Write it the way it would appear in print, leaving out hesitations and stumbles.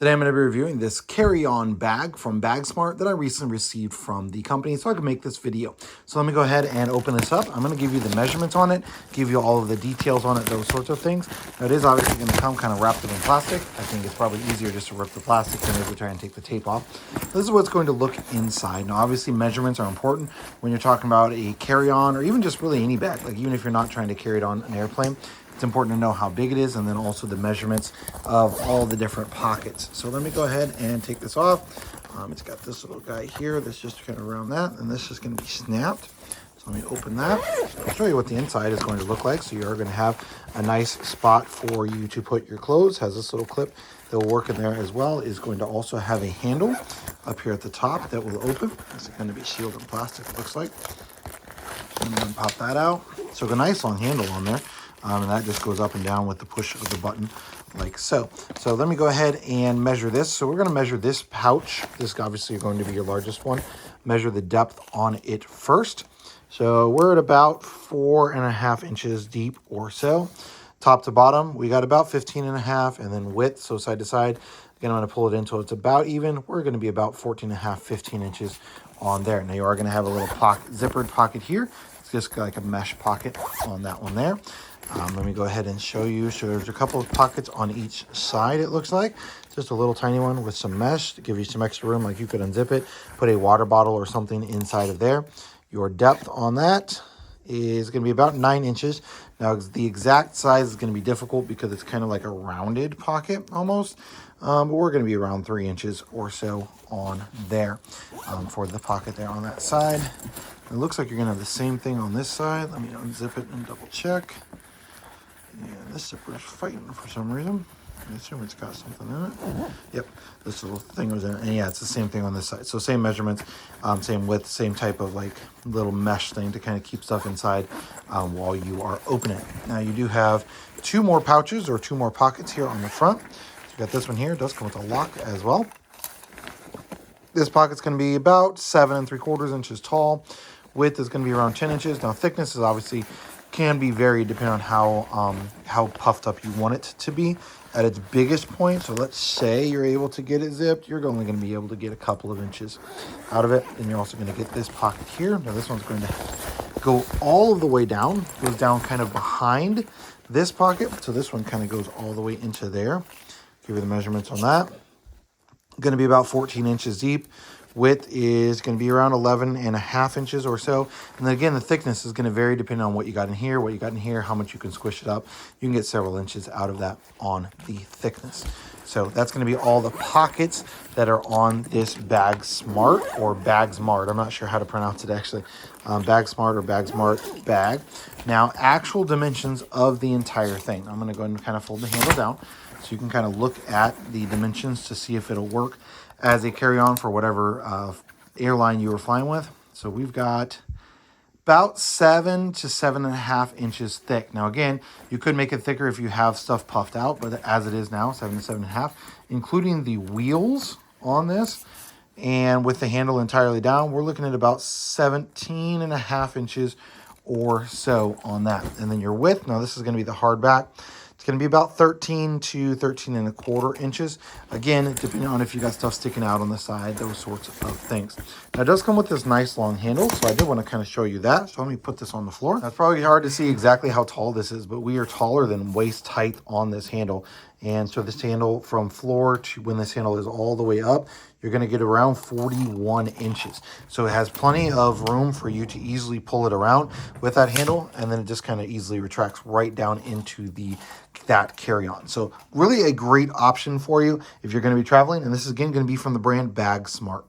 Today I'm going to be reviewing this carry-on bag from Bagsmart that I recently received from the company so I can make this video. So let me go ahead and open this up. I'm going to give you the measurements on it, give you all of the details on it, those sorts of things. Now it is obviously going to come kind of wrapped up in plastic. I think it's probably easier just to rip the plastic than it is to try and take the tape off. This is what's going to look inside. Now obviously measurements are important when you're talking about a carry-on or even just really any bag. Like even if you're not trying to carry it on an airplane, it's important to know how big it is and then also the measurements of all the different pockets. So let me go ahead and take this off. It's got this little guy here that's just kind of around that, and this is going to be snapped. So let me open that. I'll show you what the inside is going to look like. So you are going to have a nice spot for you to put your clothes. Has this little clip that will work in there as well. Is going to also have a handle up here at the top that will open. It's going to be sealed in plastic, it looks like. And then pop that out. So a nice long handle on there. And that just goes up and down with the push of the button like so. So let me go ahead and measure this. So we're going to measure this pouch. This is obviously going to be your largest one. Measure the depth on it first. So we're at about 4.5 inches deep or so. Top to bottom, we got about 15.5, and then width, so side to side. Again, I'm going to pull it in until it's about even. We're going to be about 14.5, 15 inches on there. Now you are going to have a little zippered pocket here. It's just like a mesh pocket on that one there. Let me go ahead and show you. So there's a couple of pockets on each side, it looks like. Just a little tiny one with some mesh to give you some extra room, like you could unzip it, put a water bottle or something inside of there. Your depth on that is going to be about 9 inches. Now, the exact size is going to be difficult because it's kind of like a rounded pocket almost. But we're going to be around 3 inches or so on there for the pocket there on that side. It looks like you're going to have the same thing on this side. Let me unzip it and double check. Yeah, this zipper is fighting for some reason. I assume it's got something in it. Yep, this little thing was in it. And yeah, it's the same thing on this side. So same measurements, same width, same type of like little mesh thing to kind of keep stuff inside while you are opening. Now you do have 2 more pouches or 2 more pockets here on the front. So you got this one here. It does come with a lock as well. This pocket's going to be about 7 3/4 inches tall. Width is going to be around 10 inches. Now thickness is obviously can be varied depending on how puffed up you want it to be at its biggest point. So let's say you're able to get it zipped, you're only going to be able to get a couple of inches out of it. And you're also going to get this pocket here. Now this one's going to go all of the way down, goes down kind of behind this pocket. So this one kind of goes all the way into there. Give you the measurements on that. Going to be about 14 inches deep. Width is going to be around 11.5 inches or so. And then again, the thickness is going to vary depending on what you got in here, how much you can squish it up. You can get several inches out of that on the thickness. So that's going to be all the pockets that are on this Bagsmart or Bagsmart. I'm not sure how to pronounce it actually. Bagsmart or Bagsmart bag. Now, actual dimensions of the entire thing. I'm going to go ahead and kind of fold the handle down so you can kind of look at the dimensions to see if it'll work as a carry-on for whatever airline you were flying with. So we've got about 7 to 7.5 inches thick. Now again, you could make it thicker if you have stuff puffed out, but as it is now, 7 to 7.5, including the wheels on this, and with the handle entirely down, we're looking at about 17.5 inches or so on that. And then your width, now this is going to be the hard back. It's going to be about 13 to 13.25 inches. Again, depending on if you got stuff sticking out on the side, those sorts of things. Now, it does come with this nice long handle, so I did want to kind of show you that. So let me put this on the floor. That's probably hard to see exactly how tall this is, but we are taller than waist height on this handle. And so this handle from floor to when this handle is all the way up, you're going to get around 41 inches. So it has plenty of room for you to easily pull it around with that handle, and then it just kind of easily retracts right down into that carry-on. So really a great option for you if you're going to be traveling. And this is again going to be from the brand Bagsmart.